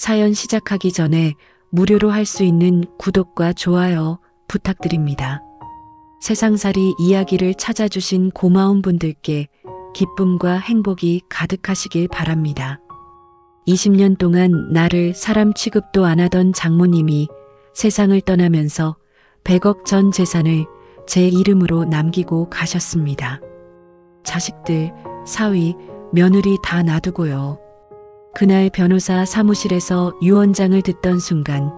사연 시작하기 전에 무료로 할 수 있는 구독과 좋아요 부탁드립니다. 세상살이 이야기를 찾아주신 고마운 분들께 기쁨과 행복이 가득하시길 바랍니다. 20년 동안 나를 사람 취급도 안 하던 장모님이 세상을 떠나면서 100억 전 재산을 제 이름으로 남기고 가셨습니다. 자식들, 사위, 며느리 다 놔두고요. 그날 변호사 사무실에서 유언장을 듣던 순간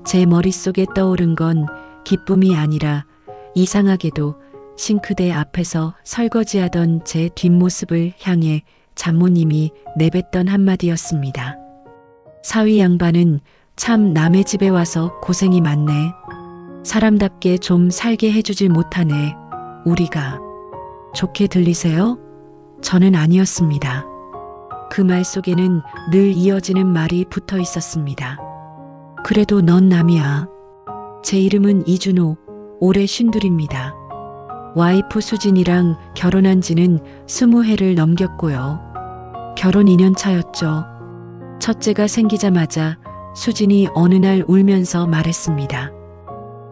제 머릿속에 떠오른 건 기쁨이 아니라 이상하게도 싱크대 앞에서 설거지하던 제 뒷모습을 향해 장모님이 내뱉던 한마디였습니다. 사위 양반은 참 남의 집에 와서 고생이 많네. 사람답게 좀 살게 해주질 못하네. 우리가. 좋게 들리세요? 저는 아니었습니다. 그 말 속에는 늘 이어지는 말이 붙어 있었습니다. 그래도 넌 남이야. 제 이름은 이준호, 올해 52입니다. 와이프 수진이랑 결혼한 지는 20해를 넘겼고요. 결혼 2년 차였죠. 첫째가 생기자마자 수진이 어느 날 울면서 말했습니다.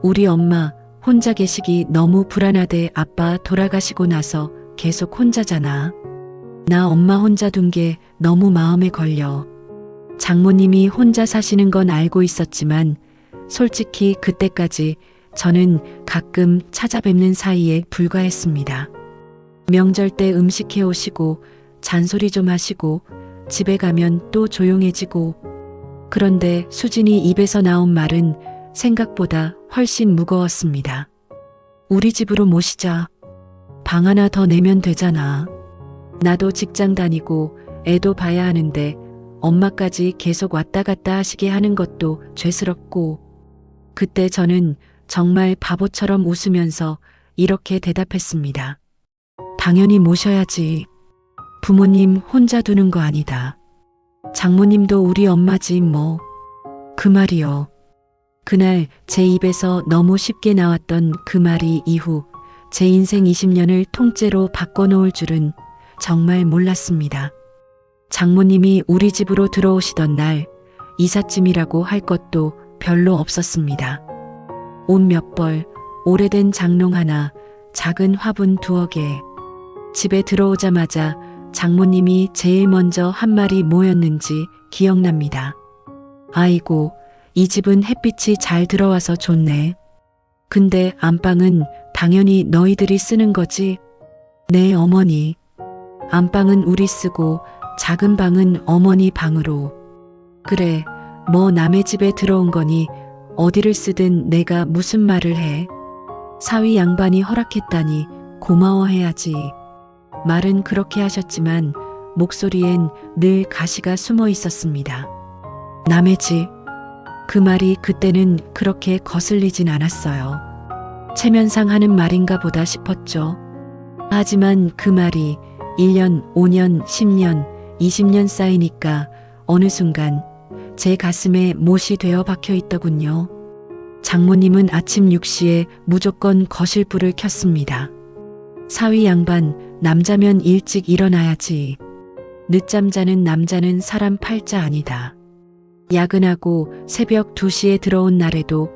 우리 엄마 혼자 계시기 너무 불안하대. 아빠 돌아가시고 나서 계속 혼자잖아. 나 엄마 혼자 둔 게 너무 마음에 걸려. 장모님이 혼자 사시는 건 알고 있었지만 솔직히 그때까지 저는 가끔 찾아뵙는 사이에 불과했습니다. 명절 때 음식 해오시고 잔소리 좀 하시고 집에 가면 또 조용해지고. 그런데 수진이 입에서 나온 말은 생각보다 훨씬 무거웠습니다. 우리 집으로 모시자. 방 하나 더 내면 되잖아. 나도 직장 다니고 애도 봐야 하는데 엄마까지 계속 왔다 갔다 하시게 하는 것도 죄스럽고. 그때 저는 정말 바보처럼 웃으면서 이렇게 대답했습니다. 당연히 모셔야지. 부모님 혼자 두는 거 아니다. 장모님도 우리 엄마지 뭐. 그 말이요. 그날 제 입에서 너무 쉽게 나왔던 그 말이 이후 제 인생 20년을 통째로 바꿔놓을 줄은 정말 몰랐습니다. 장모님이 우리 집으로 들어오시던 날 이삿짐이라고 할 것도 별로 없었습니다. 옷 몇 벌, 오래된 장롱 하나, 작은 화분 2개. 집에 들어오자마자 장모님이 제일 먼저 한 말이 뭐였는지 기억납니다. 아이고, 이 집은 햇빛이 잘 들어와서 좋네. 근데 안방은 당연히 너희들이 쓰는 거지? 네, 어머니. 안방은 우리 쓰고 작은 방은 어머니 방으로. 그래, 뭐 남의 집에 들어온 거니 어디를 쓰든 내가 무슨 말을 해. 사위 양반이 허락했다니 고마워해야지. 말은 그렇게 하셨지만 목소리엔 늘 가시가 숨어 있었습니다. 남의 집. 그 말이 그때는 그렇게 거슬리진 않았어요. 체면상 하는 말인가 보다 싶었죠. 하지만 그 말이 1년, 5년, 10년, 20년 쌓이니까 어느 순간 제 가슴에 못이 되어 박혀 있더군요. 장모님은 아침 6시에 무조건 거실 불을 켰습니다. 사위 양반, 남자면 일찍 일어나야지. 늦잠 자는 남자는 사람 팔자 아니다. 야근하고 새벽 2시에 들어온 날에도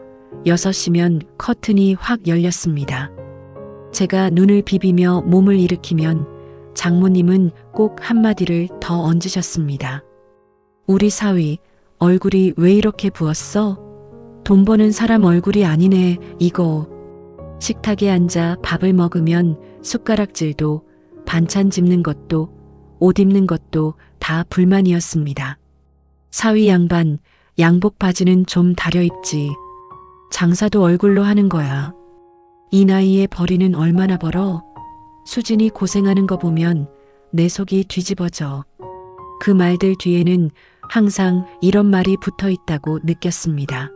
6시면 커튼이 확 열렸습니다. 제가 눈을 비비며 몸을 일으키면 장모님은 꼭 한마디를 더 얹으셨습니다. 우리 사위, 얼굴이 왜 이렇게 부었어? 돈 버는 사람 얼굴이 아니네, 이거. 식탁에 앉아 밥을 먹으면 숟가락질도, 반찬 집는 것도, 옷 입는 것도 다 불만이었습니다. 사위 양반, 양복 바지는 좀 다려 입지. 장사도 얼굴로 하는 거야. 이 나이에 벌이는 얼마나 벌어? 수진이 고생하는 거 보면 내 속이 뒤집어져. 그 말들 뒤에는 항상 이런 말이 붙어 있다고 느꼈습니다.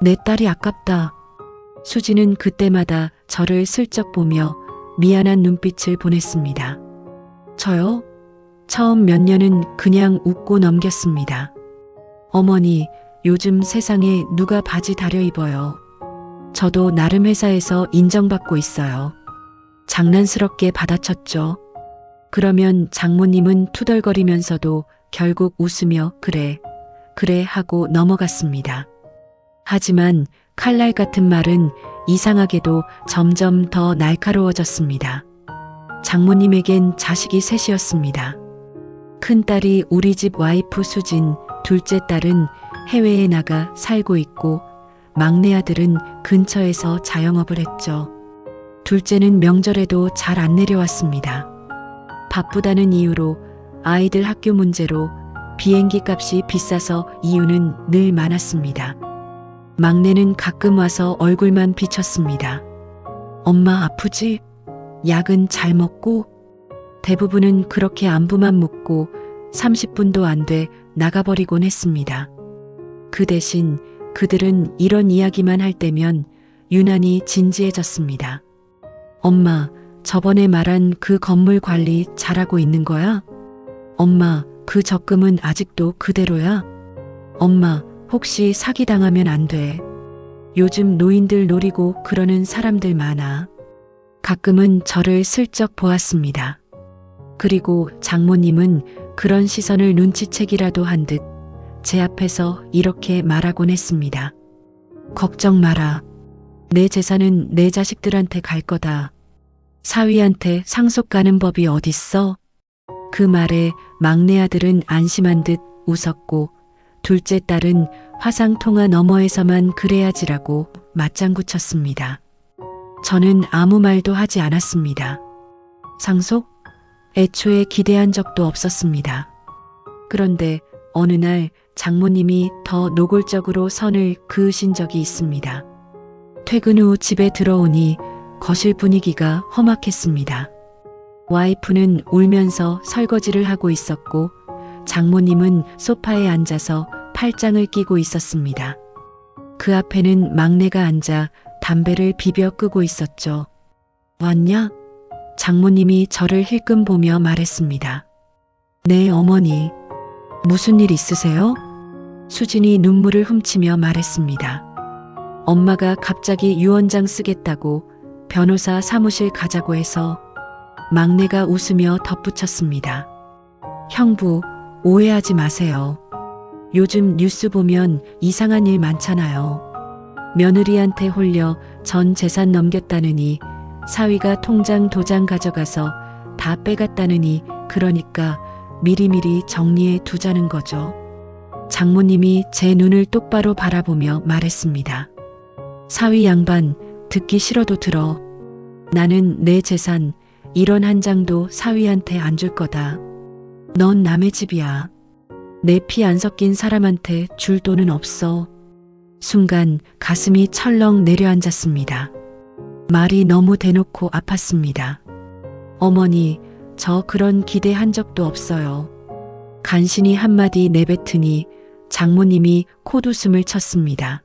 내 딸이 아깝다. 수진은 그때마다 저를 슬쩍 보며 미안한 눈빛을 보냈습니다. 저요? 처음 몇 년은 그냥 웃고 넘겼습니다. 어머니, 요즘 세상에 누가 바지 다려 입어요. 저도 나름 회사에서 인정받고 있어요. 장난스럽게 받아쳤죠. 그러면 장모님은 투덜거리면서도 결국 웃으며 그래, 그래 하고 넘어갔습니다. 하지만 칼날 같은 말은 이상하게도 점점 더 날카로워졌습니다. 장모님에겐 자식이 셋이었습니다. 큰딸이 우리 집 와이프 수진, 둘째 딸은 해외에 나가 살고 있고 막내 아들은 근처에서 자영업을 했죠. 둘째는 명절에도 잘 안 내려왔습니다. 바쁘다는 이유로 아이들 학교 문제로 비행기 값이 비싸서 이유는 늘 많았습니다. 막내는 가끔 와서 얼굴만 비쳤습니다. 엄마 아프지? 약은 잘 먹고? 대부분은 그렇게 안부만 묻고 30분도 안 돼 나가버리곤 했습니다. 그 대신 그들은 이런 이야기만 할 때면 유난히 진지해졌습니다. 엄마, 저번에 말한 그 건물 관리 잘하고 있는 거야? 엄마, 그 적금은 아직도 그대로야? 엄마, 혹시 사기당하면 안 돼. 요즘 노인들 노리고 그러는 사람들 많아. 가끔은 저를 슬쩍 보았습니다. 그리고 장모님은 그런 시선을 눈치채기라도 한 듯 제 앞에서 이렇게 말하곤 했습니다. 걱정 마라. 내 재산은 내 자식들한테 갈 거다. 사위한테 상속 가는 법이 어딨어? 그 말에 막내 아들은 안심한 듯 웃었고 둘째 딸은 화상통화 너머에서만 그래야지라고 맞장구 쳤습니다. 저는 아무 말도 하지 않았습니다. 상속? 애초에 기대한 적도 없었습니다. 그런데 어느 날 장모님이 더 노골적으로 선을 그으신 적이 있습니다. 퇴근 후 집에 들어오니 거실 분위기가 험악했습니다. 와이프는 울면서 설거지를 하고 있었고 장모님은 소파에 앉아서 팔짱을 끼고 있었습니다. 그 앞에는 막내가 앉아 담배를 비벼 끄고 있었죠. 왔냐? 장모님이 저를 힐끔 보며 말했습니다. 네, 어머니. 무슨 일 있으세요? 수진이 눈물을 훔치며 말했습니다. 엄마가 갑자기 유언장 쓰겠다고 변호사 사무실 가자고 해서. 막내가 웃으며 덧붙였습니다. 형부, 오해하지 마세요. 요즘 뉴스 보면 이상한 일 많잖아요. 며느리한테 홀려 전 재산 넘겼다느니 사위가 통장 도장 가져가서 다 빼갔다느니 그러니까 미리미리 정리해 두자는 거죠. 장모님이 제 눈을 똑바로 바라보며 말했습니다. 사위 양반, 듣기 싫어도 들어. 나는 내 재산 1원 한 장도 사위한테 안 줄 거다. 넌 남의 집이야. 내 피 안 섞인 사람한테 줄 돈은 없어. 순간 가슴이 철렁 내려앉았습니다. 말이 너무 대놓고 아팠습니다. 어머니, 저 그런 기대한 적도 없어요. 간신히 한마디 내뱉으니 장모님이 콧웃음을 쳤습니다.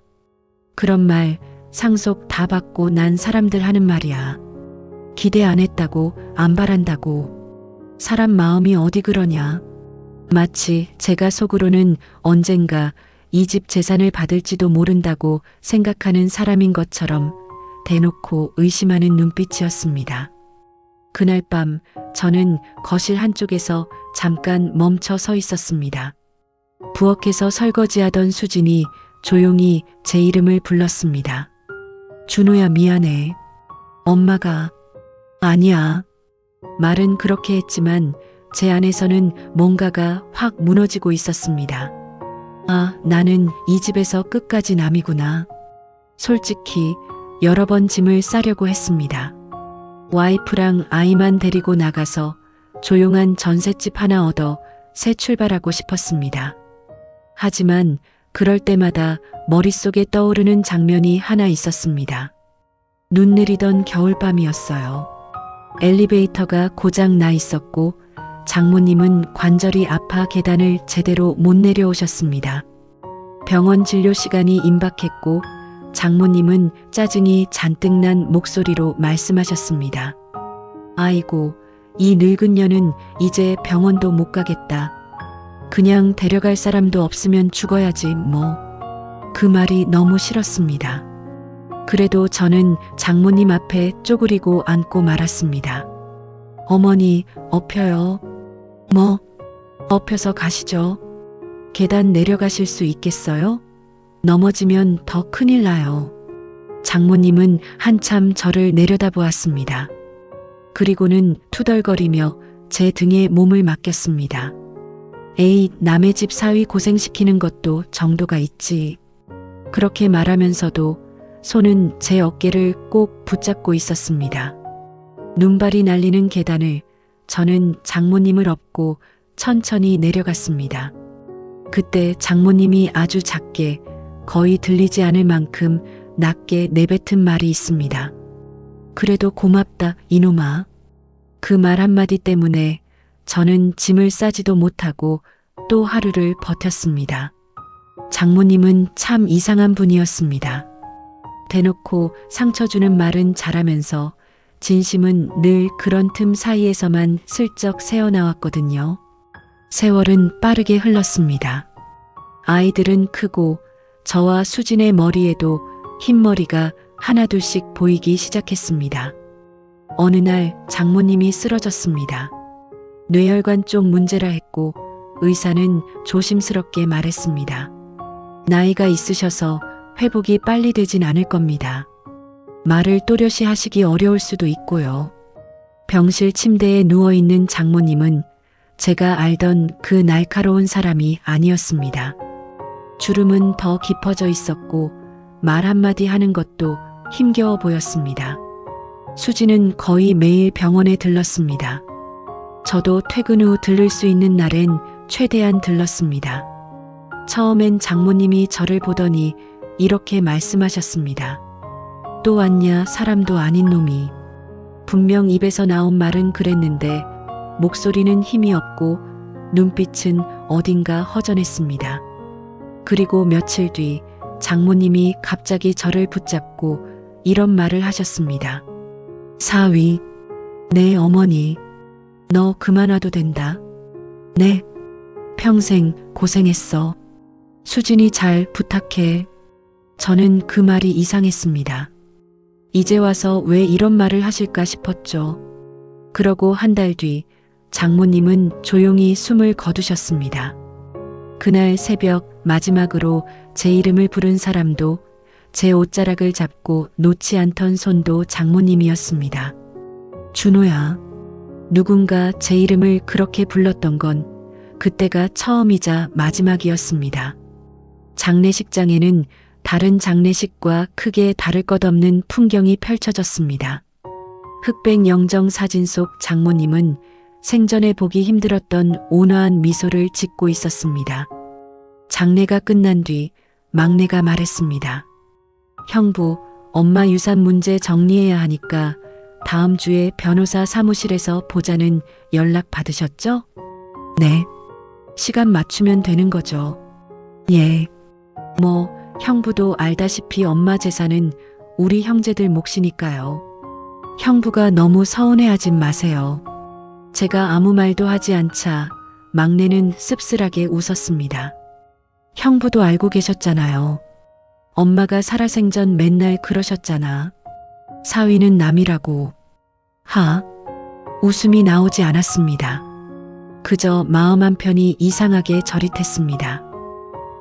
그런 말 상속 다 받고 난 사람들 하는 말이야. 기대 안 했다고, 안 바란다고. 사람 마음이 어디 그러냐. 마치 제가 속으로는 언젠가 이 집 재산을 받을지도 모른다고 생각하는 사람인 것처럼 대놓고 의심하는 눈빛이었습니다. 그날 밤 저는 거실 한쪽에서 잠깐 멈춰 서 있었습니다. 부엌에서 설거지하던 수진이 조용히 제 이름을 불렀습니다. 준호야, 미안해. 엄마가. 아니야. 말은 그렇게 했지만 제 안에서는 뭔가가 확 무너지고 있었습니다. 아, 나는 이 집에서 끝까지 남이구나. 솔직히 여러 번 짐을 싸려고 했습니다. 와이프랑 아이만 데리고 나가서 조용한 전셋집 하나 얻어 새 출발하고 싶었습니다. 하지만 그럴 때마다 머릿속에 떠오르는 장면이 하나 있었습니다. 눈 내리던 겨울밤이었어요. 엘리베이터가 고장 나 있었고 장모님은 관절이 아파 계단을 제대로 못 내려오셨습니다. 병원 진료 시간이 임박했고 장모님은 짜증이 잔뜩 난 목소리로 말씀하셨습니다. 아이고, 이 늙은 년은 이제 병원도 못 가겠다. 그냥 데려갈 사람도 없으면 죽어야지 뭐. 그 말이 너무 싫었습니다. 그래도 저는 장모님 앞에 쪼그리고 앉고 말았습니다. 어머니, 엎혀요. 뭐? 엎혀서 가시죠. 계단 내려가실 수 있겠어요? 넘어지면 더 큰일 나요. 장모님은 한참 저를 내려다보았습니다. 그리고는 투덜거리며 제 등에 몸을 맡겼습니다. 에이, 남의 집 사위 고생시키는 것도 정도가 있지. 그렇게 말하면서도 손은 제 어깨를 꼭 붙잡고 있었습니다. 눈발이 날리는 계단을 저는 장모님을 업고 천천히 내려갔습니다. 그때 장모님이 아주 작게 거의 들리지 않을 만큼 낮게 내뱉은 말이 있습니다. 그래도 고맙다, 이놈아. 그 말 한마디 때문에 저는 짐을 싸지도 못하고 또 하루를 버텼습니다. 장모님은 참 이상한 분이었습니다. 대놓고 상처 주는 말은 잘하면서 진심은 늘 그런 틈 사이에서만 슬쩍 새어나왔거든요. 세월은 빠르게 흘렀습니다. 아이들은 크고 저와 수진의 머리에도 흰머리가 하나둘씩 보이기 시작했습니다. 어느 날 장모님이 쓰러졌습니다. 뇌혈관 쪽 문제라 했고 의사는 조심스럽게 말했습니다. 나이가 있으셔서 회복이 빨리 되진 않을 겁니다. 말을 또렷이 하시기 어려울 수도 있고요. 병실 침대에 누워있는 장모님은 제가 알던 그 날카로운 사람이 아니었습니다. 주름은 더 깊어져 있었고 말 한마디 하는 것도 힘겨워 보였습니다. 수지는 거의 매일 병원에 들렀습니다. 저도 퇴근 후 들를 수 있는 날엔 최대한 들렀습니다. 처음엔 장모님이 저를 보더니 이렇게 말씀하셨습니다. 또 왔냐, 사람도 아닌 놈이. 분명 입에서 나온 말은 그랬는데 목소리는 힘이 없고 눈빛은 어딘가 허전했습니다. 그리고 며칠 뒤 장모님이 갑자기 저를 붙잡고 이런 말을 하셨습니다. 사위, 내 어머니, 너 그만 와도 된다. 네, 평생 고생했어. 수진이 잘 부탁해. 저는 그 말이 이상했습니다. 이제 와서 왜 이런 말을 하실까 싶었죠. 그러고 한 달 뒤 장모님은 조용히 숨을 거두셨습니다. 그날 새벽 마지막으로 제 이름을 부른 사람도 제 옷자락을 잡고 놓지 않던 손도 장모님이었습니다. 준호야. 누군가 제 이름을 그렇게 불렀던 건 그때가 처음이자 마지막이었습니다. 장례식장에는 다른 장례식과 크게 다를 것 없는 풍경이 펼쳐졌습니다. 흑백 영정 사진 속 장모님은 생전에 보기 힘들었던 온화한 미소를 짓고 있었습니다. 장례가 끝난 뒤 막내가 말했습니다. 형부, 엄마 유산 문제 정리해야 하니까 다음 주에 변호사 사무실에서 보자는 연락 받으셨죠? 네. 시간 맞추면 되는 거죠. 예. 뭐 형부도 알다시피 엄마 재산은 우리 형제들 몫이니까요. 형부가 너무 서운해하진 마세요. 제가 아무 말도 하지 않자 막내는 씁쓸하게 웃었습니다. 형부도 알고 계셨잖아요. 엄마가 살아생전 맨날 그러셨잖아. 사위는 남이라고. 웃음이 나오지 않았습니다. 그저 마음 한편이 이상하게 저릿했습니다.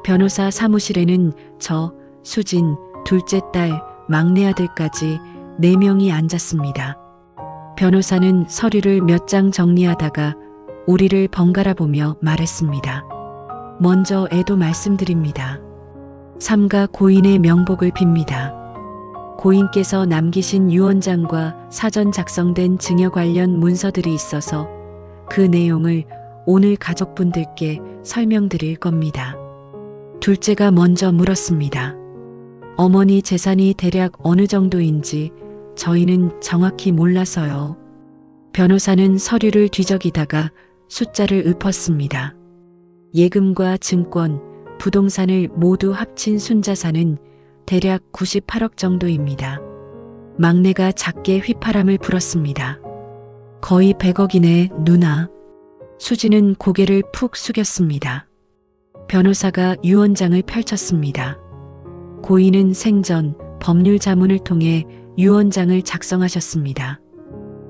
변호사 사무실에는 저, 수진, 둘째 딸, 막내 아들까지 4명이 앉았습니다. 변호사는 서류를 몇 장 정리하다가 우리를 번갈아 보며 말했습니다. 먼저 애도 말씀드립니다. 삼가 고인의 명복을 빕니다. 고인께서 남기신 유언장과 사전 작성된 증여 관련 문서들이 있어서 그 내용을 오늘 가족분들께 설명드릴 겁니다. 둘째가 먼저 물었습니다. 어머니 재산이 대략 어느 정도인지 저희는 정확히 몰라서요. 변호사는 서류를 뒤적이다가 숫자를 읊었습니다. 예금과 증권, 부동산을 모두 합친 순자산은 대략 98억 정도입니다. 막내가 작게 휘파람을 불었습니다. 거의 100억이네, 누나. 수지는 고개를 푹 숙였습니다. 변호사가 유언장을 펼쳤습니다. 고인은 생전 법률 자문을 통해 유언장을 작성하셨습니다.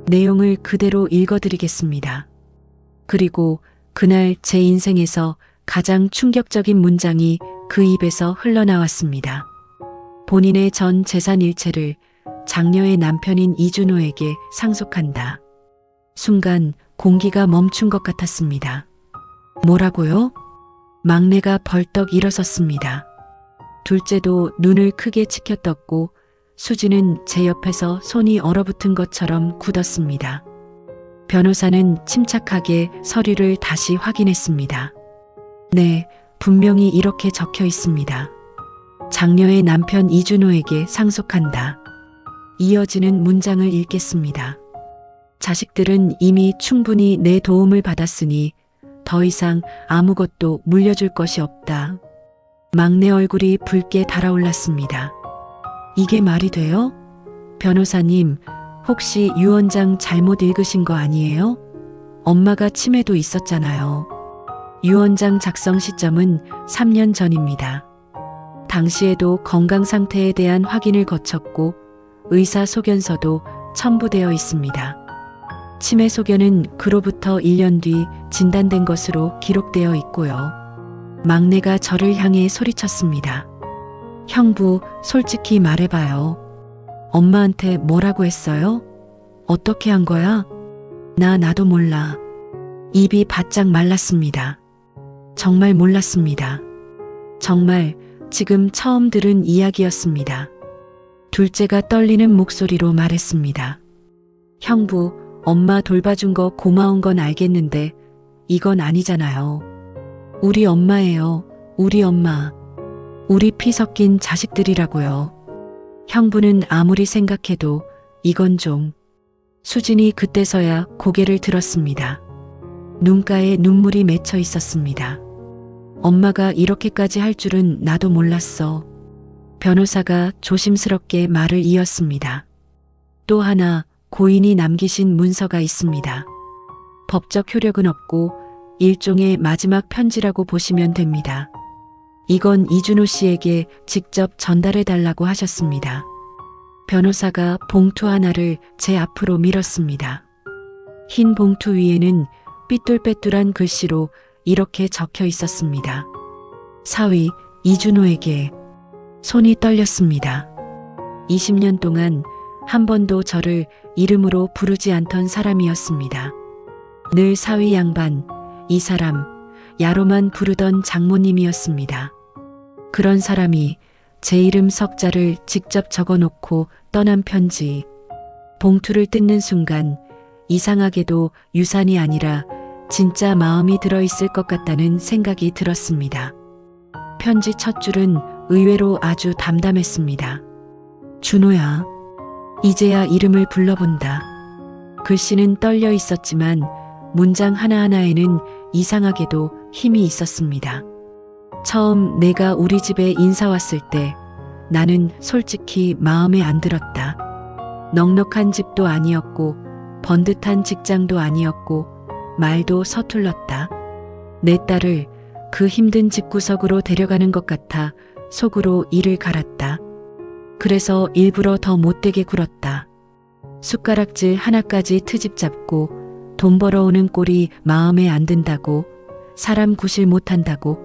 내용을 그대로 읽어드리겠습니다. 그리고 그날 제 인생에서 가장 충격적인 문장이 그 입에서 흘러나왔습니다. 본인의 전 재산 일체를 장녀의 남편인 이준호에게 상속한다. 순간 공기가 멈춘 것 같았습니다. 뭐라고요? 막내가 벌떡 일어섰습니다. 둘째도 눈을 크게 치켜떴고 수지는 제 옆에서 손이 얼어붙은 것처럼 굳었습니다. 변호사는 침착하게 서류를 다시 확인했습니다. 네, 분명히 이렇게 적혀 있습니다. 장녀의 남편 이준호에게 상속한다. 이어지는 문장을 읽겠습니다. 자식들은 이미 충분히 내 도움을 받았으니 더 이상 아무것도 물려줄 것이 없다. 막내 얼굴이 붉게 달아올랐습니다. 이게 말이 돼요? 변호사님, 혹시 유언장 잘못 읽으신 거 아니에요? 엄마가 치매도 있었잖아요. 유언장 작성 시점은 3년 전입니다. 당시에도 건강 상태에 대한 확인을 거쳤고 의사 소견서도 첨부되어 있습니다. 치매 소견은 그로부터 1년 뒤 진단된 것으로 기록되어 있고요. 막내가 저를 향해 소리쳤습니다. 형부, 솔직히 말해봐요. 엄마한테 뭐라고 했어요? 어떻게 한 거야? 나도 몰라. 입이 바짝 말랐습니다. 정말 몰랐습니다. 정말 지금 처음 들은 이야기였습니다. 둘째가 떨리는 목소리로 말했습니다. 형부, 엄마 돌봐준 거 고마운 건 알겠는데 이건 아니잖아요. 우리 엄마예요. 우리 엄마. 우리 피 섞인 자식들이라고요. 형부는 아무리 생각해도 이건 좀. 수진이 그때서야 고개를 들었습니다. 눈가에 눈물이 맺혀 있었습니다. 엄마가 이렇게까지 할 줄은 나도 몰랐어. 변호사가 조심스럽게 말을 이었습니다. 또 하나 고인이 남기신 문서가 있습니다. 법적 효력은 없고 일종의 마지막 편지라고 보시면 됩니다. 이건 이준호 씨에게 직접 전달해 달라고 하셨습니다. 변호사가 봉투 하나를 제 앞으로 밀었습니다. 흰 봉투 위에는 삐뚤빼뚤한 글씨로 이렇게 적혀 있었습니다. 사위 이준호에게. 손이 떨렸습니다. 20년 동안 한 번도 저를 이름으로 부르지 않던 사람이었습니다. 늘 사위 양반, 이 사람, 야로만 부르던 장모님이었습니다. 그런 사람이 제 이름 석자를 직접 적어놓고 떠난 편지. 봉투를 뜯는 순간 이상하게도 유산이 아니라 진짜 마음이 들어있을 것 같다는 생각이 들었습니다. 편지 첫 줄은 의외로 아주 담담했습니다. 준호야, 이제야 이름을 불러본다. 글씨는 떨려 있었지만 문장 하나하나에는 이상하게도 힘이 있었습니다. 처음 내가 우리 집에 인사 왔을 때 나는 솔직히 마음에 안 들었다. 넉넉한 집도 아니었고 번듯한 직장도 아니었고 말도 서툴렀다. 내 딸을 그 힘든 집구석으로 데려가는 것 같아 속으로 이를 갈았다. 그래서 일부러 더 못되게 굴었다. 숟가락질 하나까지 트집 잡고 돈 벌어오는 꼴이 마음에 안 든다고, 사람 구실 못한다고,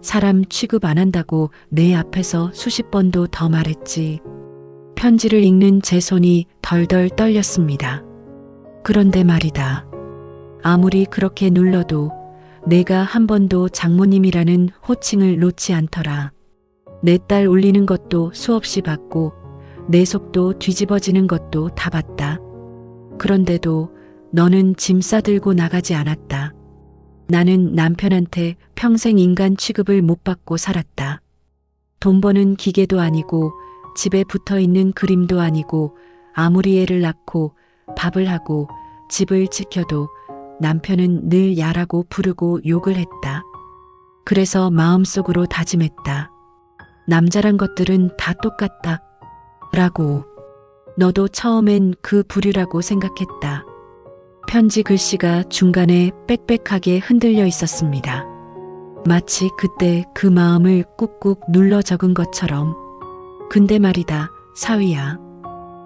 사람 취급 안 한다고 내 앞에서 수십 번도 더 말했지. 편지를 읽는 제 손이 덜덜 떨렸습니다. 그런데 말이다. 아무리 그렇게 눌러도 내가 한 번도 장모님이라는 호칭을 놓지 않더라. 내 딸 울리는 것도 수없이 봤고 내 속도 뒤집어지는 것도 다 봤다. 그런데도 너는 짐 싸들고 나가지 않았다. 나는 남편한테 평생 인간 취급을 못 받고 살았다. 돈 버는 기계도 아니고 집에 붙어 있는 그림도 아니고 아무리 애를 낳고 밥을 하고 집을 지켜도 남편은 늘 야라고 부르고 욕을 했다. 그래서 마음속으로 다짐했다. 남자란 것들은 다 똑같다. 라고. 너도 처음엔 그 부류라고 생각했다. 편지 글씨가 중간에 빽빽하게 흔들려 있었습니다. 마치 그때 그 마음을 꾹꾹 눌러 적은 것처럼. 근데 말이다, 사위야.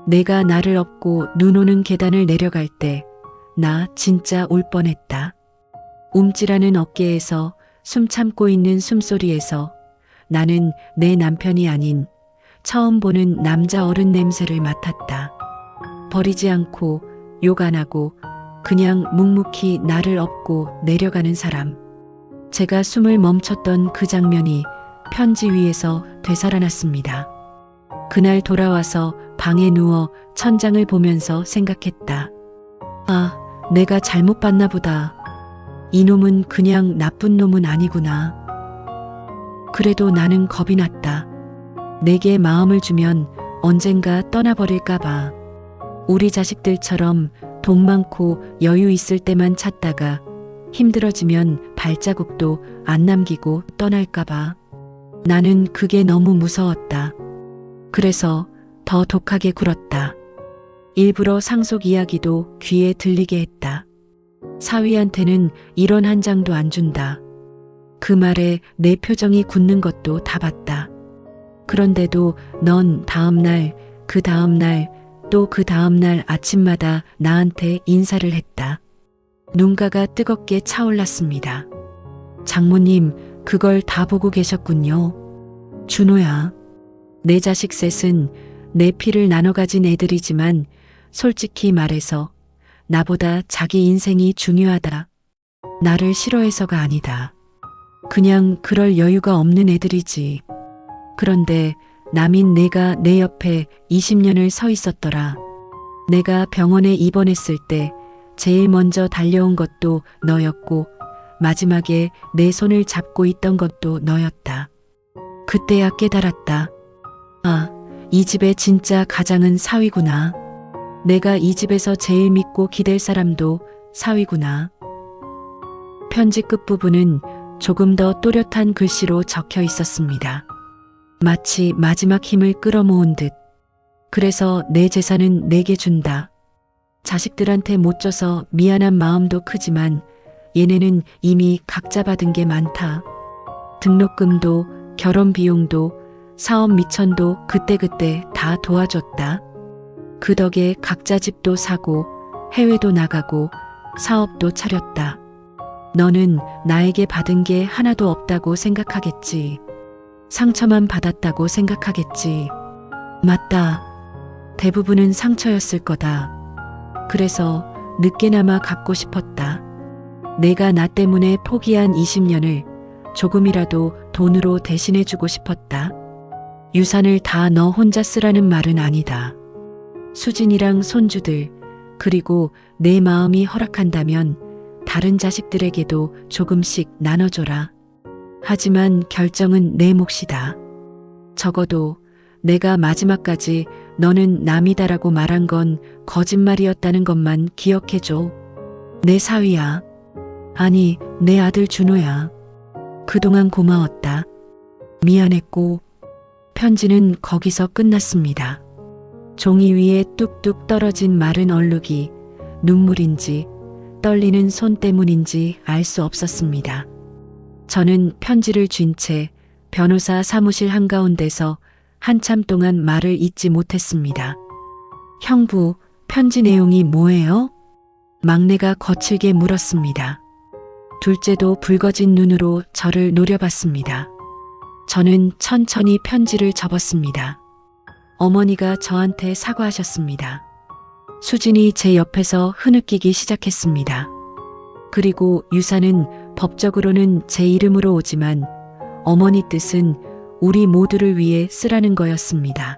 내가 나를 업고 눈 오는 계단을 내려갈 때 나 진짜 울 뻔했다. 움찔하는 어깨에서 숨 참고 있는 숨소리에서 나는 내 남편이 아닌 처음 보는 남자 어른 냄새를 맡았다. 버리지 않고 욕 안 하고 그냥 묵묵히 나를 업고 내려가는 사람. 제가 숨을 멈췄던 그 장면이 편지 위에서 되살아났습니다. 그날 돌아와서 방에 누워 천장을 보면서 생각했다. 아, 내가 잘못 봤나 보다. 이놈은 그냥 나쁜 놈은 아니구나. 그래도 나는 겁이 났다. 내게 마음을 주면 언젠가 떠나버릴까봐. 우리 자식들처럼 돈 많고 여유 있을 때만 찾다가 힘들어지면 발자국도 안 남기고 떠날까봐. 나는 그게 너무 무서웠다. 그래서 더 독하게 굴었다. 일부러 상속 이야기도 귀에 들리게 했다. 사위한테는 이런 한 장도 안 준다. 그 말에 내 표정이 굳는 것도 다 봤다. 그런데도 넌 다음날, 그 다음날, 또 그 다음날 아침마다 나한테 인사를 했다. 눈가가 뜨겁게 차올랐습니다. 장모님, 그걸 다 보고 계셨군요. 준호야, 내 자식 셋은 내 피를 나눠 가진 애들이지만 솔직히 말해서 나보다 자기 인생이 중요하다. 나를 싫어해서가 아니다. 그냥 그럴 여유가 없는 애들이지. 그런데 남인 내가 내 옆에 20년을 서 있었더라. 내가 병원에 입원했을 때 제일 먼저 달려온 것도 너였고 마지막에 내 손을 잡고 있던 것도 너였다. 그때야 깨달았다. 아, 이 집의 진짜 가장은 사위구나. 내가 이 집에서 제일 믿고 기댈 사람도 사위구나. 편지 끝부분은 조금 더 또렷한 글씨로 적혀 있었습니다. 마치 마지막 힘을 끌어모은 듯. 그래서 내 재산은 내게 준다. 자식들한테 못 줘서 미안한 마음도 크지만 얘네는 이미 각자 받은 게 많다. 등록금도 결혼 비용도 사업 미천도 그때그때 다 도와줬다. 그 덕에 각자 집도 사고 해외도 나가고 사업도 차렸다. 너는 나에게 받은 게 하나도 없다고 생각하겠지. 상처만 받았다고 생각하겠지. 맞다. 대부분은 상처였을 거다. 그래서 늦게나마 갚고 싶었다. 내가 나 때문에 포기한 20년을 조금이라도 돈으로 대신해주고 싶었다. 유산을 다 너 혼자 쓰라는 말은 아니다. 수진이랑 손주들, 그리고 내 마음이 허락한다면 다른 자식들에게도 조금씩 나눠줘라. 하지만 결정은 내 몫이다. 적어도 내가 마지막까지 너는 남이다라고 말한 건 거짓말이었다는 것만 기억해줘. 내 사위야. 아니, 내 아들 준호야. 그동안 고마웠다. 미안했고. 편지는 거기서 끝났습니다. 종이 위에 뚝뚝 떨어진 마른 얼룩이 눈물인지 떨리는 손 때문인지 알 수 없었습니다. 저는 편지를 쥔 채 변호사 사무실 한가운데서 한참 동안 말을 잇지 못했습니다. 형부, 편지 내용이 뭐예요? 막내가 거칠게 물었습니다. 둘째도 붉어진 눈으로 저를 노려봤습니다. 저는 천천히 편지를 접었습니다. 어머니가 저한테 사과하셨습니다. 수진이 제 옆에서 흐느끼기 시작했습니다. 그리고 유산은 법적으로는 제 이름으로 오지만 어머니 뜻은 우리 모두를 위해 쓰라는 거였습니다.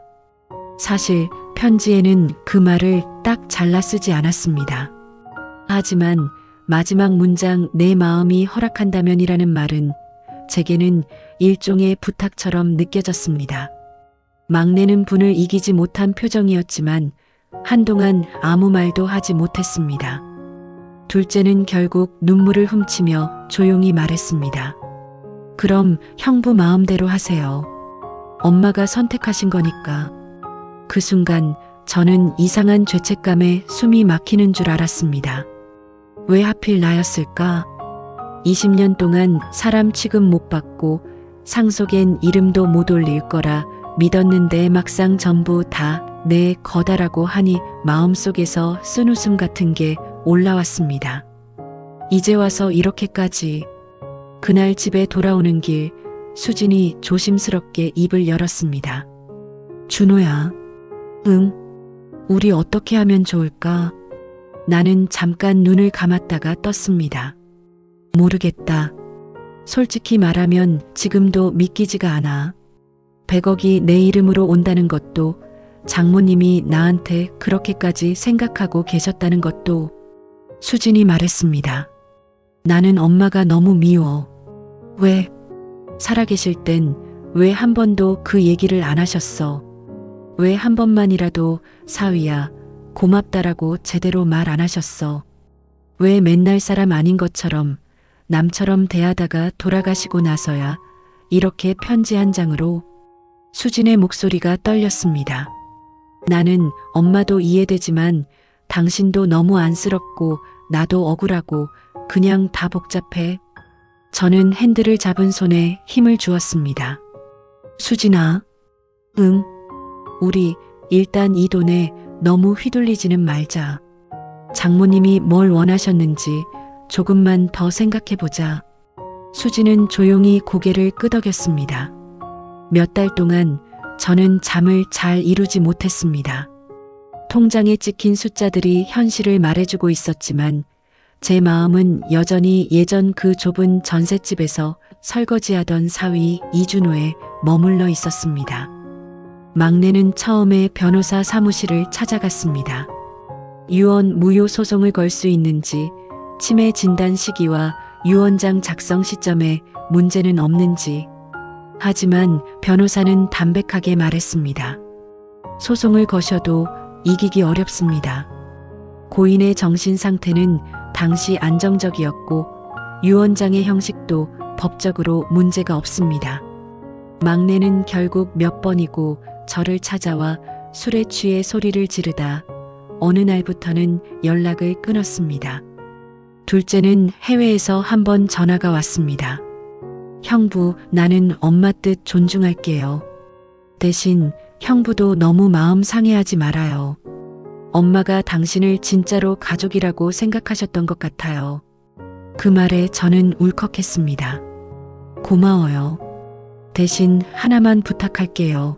사실 편지에는 그 말을 딱 잘라 쓰지 않았습니다. 하지만 마지막 문장 내 마음이 허락한다면이라는 말은 제게는 일종의 부탁처럼 느껴졌습니다. 막내는 분을 이기지 못한 표정이었지만 한동안 아무 말도 하지 못했습니다. 둘째는 결국 눈물을 훔치며 조용히 말했습니다. 그럼 형부 마음대로 하세요. 엄마가 선택하신 거니까. 그 순간 저는 이상한 죄책감에 숨이 막히는 줄 알았습니다. 왜 하필 나였을까? 20년 동안 사람 취급 못 받고 상속엔 이름도 못 올릴 거라 믿었는데 막상 전부 다 내 거다라고 하니 마음속에서 쓴웃음 같은 게 올라왔습니다. 이제 와서 이렇게까지. 그날 집에 돌아오는 길 수진이 조심스럽게 입을 열었습니다. 준호야. 응? 우리 어떻게 하면 좋을까? 나는 잠깐 눈을 감았다가 떴습니다. 모르겠다. 솔직히 말하면 지금도 믿기지가 않아. 100억이 내 이름으로 온다는 것도, 장모님이 나한테 그렇게까지 생각하고 계셨다는 것도. 수진이 말했습니다. 나는 엄마가 너무 미워. 왜? 살아계실 땐 왜 한 번도 그 얘기를 안 하셨어? 왜 한 번만이라도 사위야, 고맙다라고 제대로 말 안 하셨어? 왜 맨날 사람 아닌 것처럼 남처럼 대하다가 돌아가시고 나서야 이렇게 편지 한 장으로? 수진의 목소리가 떨렸습니다. 나는 엄마도 이해되지만 당신도 너무 안쓰럽고 나도 억울하고 그냥 다 복잡해. 저는 핸들을 잡은 손에 힘을 주었습니다. 수진아. 응. 우리 일단 이 돈에 너무 휘둘리지는 말자. 장모님이 뭘 원하셨는지 조금만 더 생각해보자. 수진은 조용히 고개를 끄덕였습니다. 몇 달 동안 저는 잠을 잘 이루지 못했습니다. 통장에 찍힌 숫자들이 현실을 말해주고 있었지만 제 마음은 여전히 예전 그 좁은 전셋집에서 설거지하던 사위 이준호에 머물러 있었습니다. 막내는 처음에 변호사 사무실을 찾아갔습니다. 유언 무효 소송을 걸 수 있는지, 치매 진단 시기와 유언장 작성 시점에 문제는 없는지. 하지만 변호사는 담백하게 말했습니다. 소송을 거셔도 이기기 어렵습니다. 고인의 정신 상태는 당시 안정적이었고 유언장의 형식도 법적으로 문제가 없습니다. 막내는 결국 몇 번이고 저를 찾아와 술에 취해 소리를 지르다 어느 날부터는 연락을 끊었습니다. 둘째는 해외에서 한 번 전화가 왔습니다. 형부, 나는 엄마 뜻 존중할게요. 대신 형부도 너무 마음 상해하지 말아요. 엄마가 당신을 진짜로 가족이라고 생각하셨던 것 같아요. 그 말에 저는 울컥했습니다. 고마워요. 대신 하나만 부탁할게요.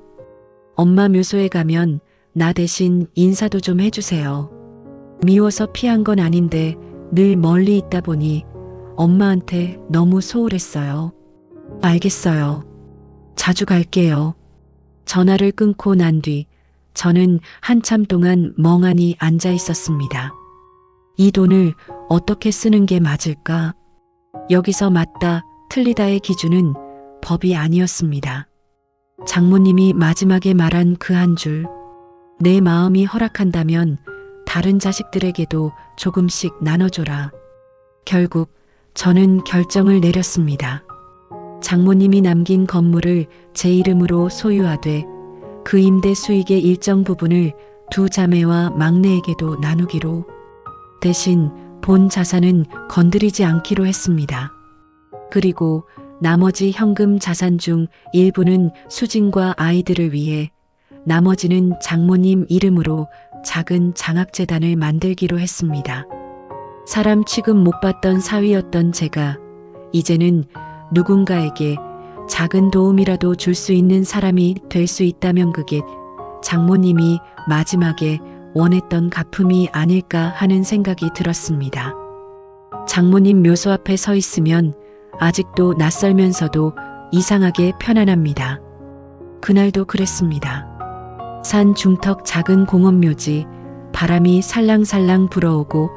엄마 묘소에 가면 나 대신 인사도 좀 해주세요. 미워서 피한 건 아닌데 늘 멀리 있다 보니 엄마한테 너무 소홀했어요. 알겠어요. 자주 갈게요. 전화를 끊고 난 뒤 저는 한참 동안 멍하니 앉아 있었습니다. 이 돈을 어떻게 쓰는 게 맞을까? 여기서 맞다, 틀리다의 기준은 법이 아니었습니다. 장모님이 마지막에 말한 그 한 줄, 내 마음이 허락한다면 다른 자식들에게도 조금씩 나눠줘라. 결국 저는 결정을 내렸습니다. 장모님이 남긴 건물을 제 이름으로 소유하되 그 임대 수익의 일정 부분을 두 자매와 막내에게도 나누기로, 대신 본 자산은 건드리지 않기로 했습니다. 그리고 나머지 현금 자산 중 일부는 수진과 아이들을 위해, 나머지는 장모님 이름으로 작은 장학재단을 만들기로 했습니다. 사람 취급 못 받던 사위였던 제가 이제는 누군가에게 작은 도움이라도 줄 수 있는 사람이 될 수 있다면 그게 장모님이 마지막에 원했던 가품이 아닐까 하는 생각이 들었습니다. 장모님 묘소 앞에 서 있으면 아직도 낯설면서도 이상하게 편안합니다. 그날도 그랬습니다. 산 중턱 작은 공원묘지, 바람이 살랑살랑 불어오고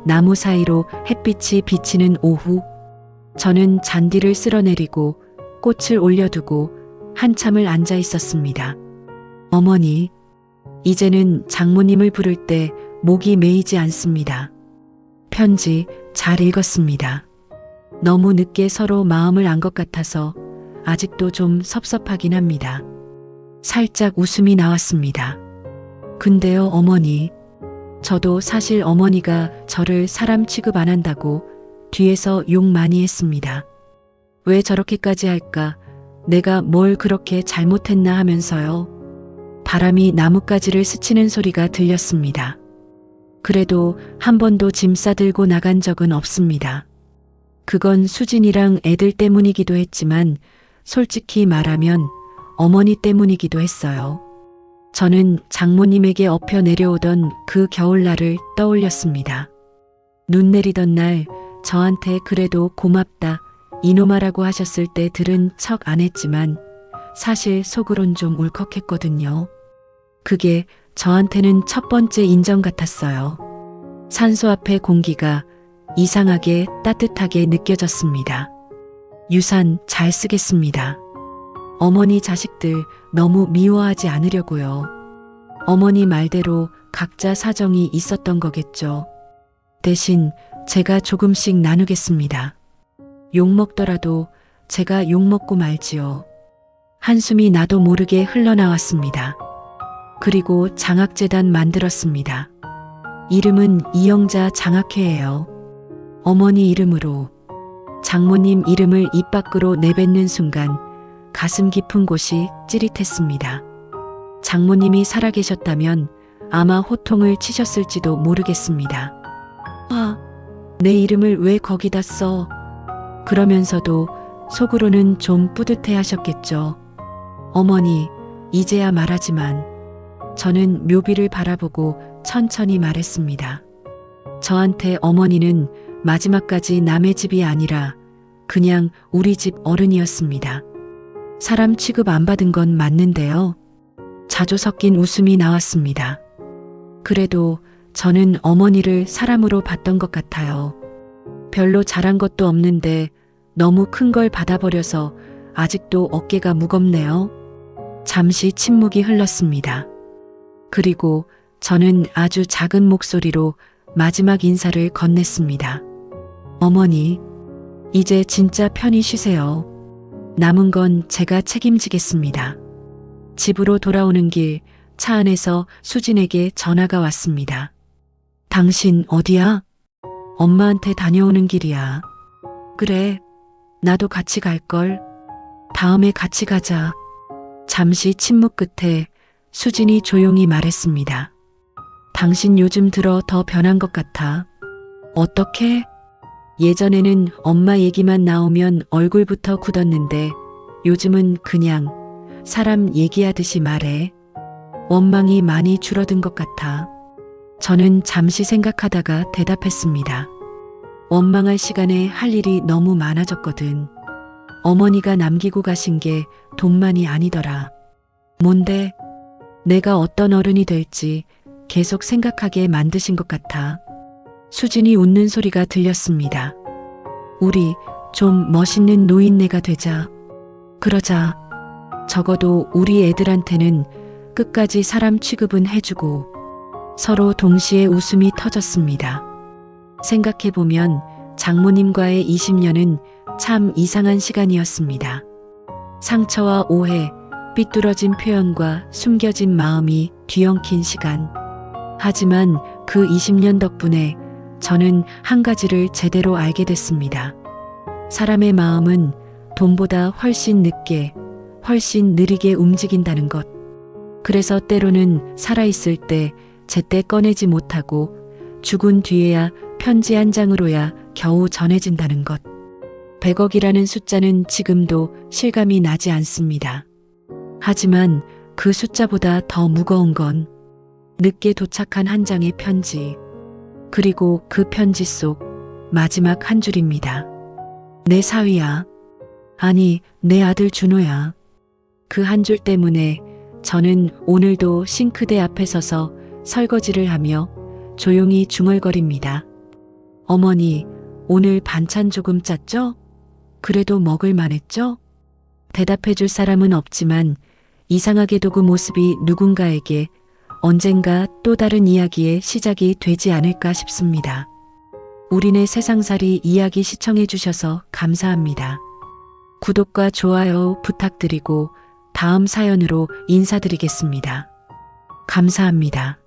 나무 사이로 햇빛이 비치는 오후, 저는 잔디를 쓸어내리고 꽃을 올려두고 한참을 앉아 있었습니다. 어머니, 이제는 장모님을 부를 때 목이 메이지 않습니다. 편지 잘 읽었습니다. 너무 늦게 서로 마음을 안 것 같아서 아직도 좀 섭섭하긴 합니다. 살짝 웃음이 나왔습니다. 근데요, 어머니. 저도 사실 어머니가 저를 사람 취급 안 한다고 뒤에서 욕 많이 했습니다. 왜 저렇게까지 할까? 내가 뭘 그렇게 잘못했나 하면서요. 바람이 나뭇가지를 스치는 소리가 들렸습니다. 그래도 한 번도 짐 싸들고 나간 적은 없습니다. 그건 수진이랑 애들 때문이기도 했지만 솔직히 말하면 어머니 때문이기도 했어요. 저는 장모님에게 엎여 내려오던 그 겨울날을 떠올렸습니다. 눈 내리던 날 저한테 그래도 고맙다 이놈아라고 하셨을 때 들은 척 안 했지만 사실 속으론 좀 울컥했거든요. 그게 저한테는 첫 번째 인정 같았어요. 산소 앞의 공기가 이상하게 따뜻하게 느껴졌습니다. 유산 잘 쓰겠습니다. 어머니 자식들 너무 미워하지 않으려고요. 어머니 말대로 각자 사정이 있었던 거겠죠. 대신 제가 조금씩 나누겠습니다. 욕먹더라도 제가 욕먹고 말지요. 한숨이 나도 모르게 흘러나왔습니다. 그리고 장학재단 만들었습니다. 이름은 이영자 장학회예요. 어머니 이름으로. 장모님 이름을 입 밖으로 내뱉는 순간 가슴 깊은 곳이 찌릿했습니다. 장모님이 살아계셨다면 아마 호통을 치셨을지도 모르겠습니다. 아, 내 이름을 왜 거기다 써? 그러면서도 속으로는 좀 뿌듯해 하셨겠죠. 어머니, 이제야 말하지만 저는 묘비를 바라보고 천천히 말했습니다. 저한테 어머니는 마지막까지 남의 집이 아니라 그냥 우리 집 어른이었습니다. 사람 취급 안 받은 건 맞는데요. 자주 섞인 웃음이 나왔습니다. 그래도 저는 어머니를 사람으로 봤던 것 같아요. 별로 잘한 것도 없는데 너무 큰 걸 받아버려서 아직도 어깨가 무겁네요. 잠시 침묵이 흘렀습니다. 그리고 저는 아주 작은 목소리로 마지막 인사를 건넸습니다. 어머니, 이제 진짜 편히 쉬세요. 남은 건 제가 책임지겠습니다. 집으로 돌아오는 길 차 안에서 수진에게 전화가 왔습니다. 당신 어디야? 엄마한테 다녀오는 길이야. 그래, 나도 같이 갈걸. 다음에 같이 가자. 잠시 침묵 끝에 수진이 조용히 말했습니다. 당신 요즘 들어 더 변한 것 같아. 어떻게? 예전에는 엄마 얘기만 나오면 얼굴부터 굳었는데 요즘은 그냥 사람 얘기하듯이 말해. 원망이 많이 줄어든 것 같아. 저는 잠시 생각하다가 대답했습니다. 원망할 시간에 할 일이 너무 많아졌거든. 어머니가 남기고 가신 게 돈만이 아니더라. 뭔데? 내가 어떤 어른이 될지 계속 생각하게 만드신 것 같아. 수진이 웃는 소리가 들렸습니다. 우리 좀 멋있는 노인네가 되자. 그러자. 적어도 우리 애들한테는 끝까지 사람 취급은 해주고. 서로 동시에 웃음이 터졌습니다. 생각해보면 장모님과의 20년은 참 이상한 시간이었습니다. 상처와 오해, 삐뚤어진 표현과 숨겨진 마음이 뒤엉킨 시간. 하지만 그 20년 덕분에 저는 한 가지를 제대로 알게 됐습니다. 사람의 마음은 돈보다 훨씬 늦게, 훨씬 느리게 움직인다는 것. 그래서 때로는 살아있을 때 제때 꺼내지 못하고 죽은 뒤에야 편지 한 장으로야 겨우 전해진다는 것. 100억이라는 숫자는 지금도 실감이 나지 않습니다. 하지만 그 숫자보다 더 무거운 건 늦게 도착한 한 장의 편지. 그리고 그 편지 속 마지막 한 줄입니다. 내 사위야. 아니, 내 아들 준호야. 그 한 줄 때문에 저는 오늘도 싱크대 앞에 서서 설거지를 하며 조용히 중얼거립니다. 어머니, 오늘 반찬 조금 짰죠? 그래도 먹을 만했죠? 대답해줄 사람은 없지만 이상하게도 그 모습이 누군가에게 언젠가 또 다른 이야기의 시작이 되지 않을까 싶습니다. 우리네 세상살이 이야기 시청해주셔서 감사합니다. 구독과 좋아요 부탁드리고 다음 사연으로 인사드리겠습니다. 감사합니다.